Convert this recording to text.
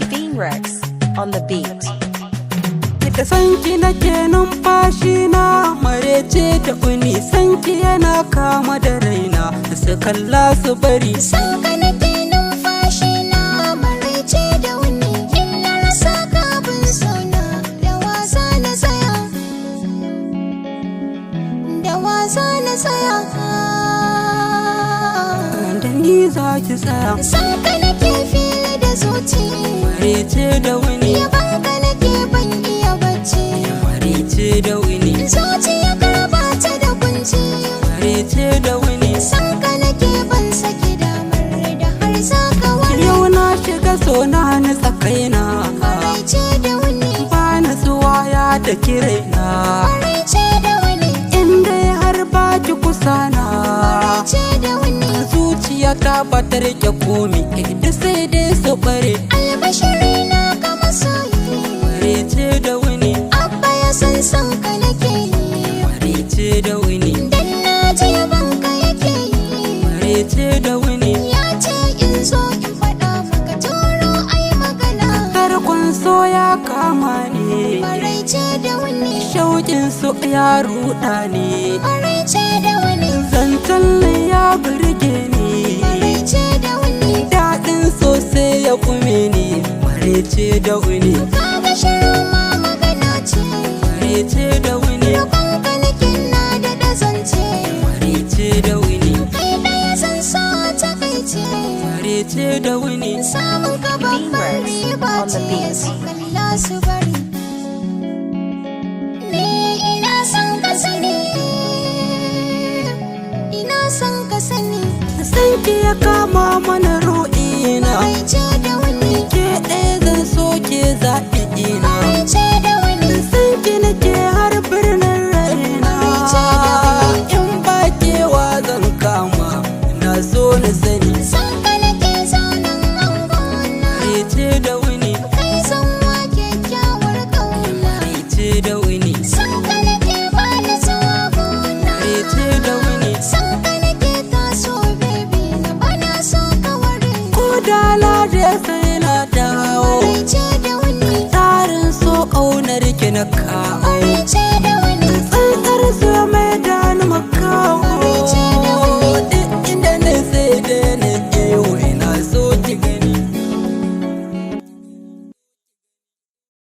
Bean Rex on the beat. Da sanki nake numfashi na marece da uni, sanki yana kama da raina, su kalla su bari. Sanka nake numfashi na marece da uni, in na rasa kabin sona, da wasa na tsaya, da wasa na tsaya. Da ni za ki tsaya. Sanka nake fili da zuci, marece da uni, yabanka nake ban iya bacci, marece da uni, zuciya karba ta da kunci, marece da uni. sanka nake ban saki damar da har zaka wani. Yau na shiga so na nutsa kaina, Maraice da wuni, ba nutsuwa ya da kiraina, maraice da wuni, inda har ba ki kusa na. maraice da wuni, Zuciya ta ba ta rike komi, da sai dai su bare. albashiri na kama soyi, Marece da wuni, abba ya san sanka nake yi, marece da wuni, dan na ji yabanka yake yi, marece da wuni. ya ce in zo in faɗa maka turo ai magana. Tarkon so ya kama ne, Maraice da wuni, shauƙin so ya ruɗa ne, maraice da wuni, zancen ya burge ni, maraice da wuni, daɗin sosai ya kume ni. Marece da wuni, kaga shiru ma magana ce, marece da wuni, roƙonka nake na da dazance, marece da wuni, kai ɗaya zan so ta kai ce, marece da wuni. samun ka babbar riba on the ce, beat. su kalla su bari. Ni ina son ka sani, ina son ka sani, Sanki ya kama mana ru'ina, maraice da wuni, ke ɗaya zan so ke zaɓi ina. maraice da wuni, Sanki nake har birnin raina, in ba kewa zan kama, na so na sani. sanka nake zaunan angona, Marece da wuni, kai zan wa kyakkyawar ƙauna, marece da wuni, sanka nake ba da zuwa gona, marece da wuni. sanka nake taso baby na bana so ka ware. Ko da lade sai na dawo, Maraice da wuni, tsarin so ƙaunar ki na kawo. maraice da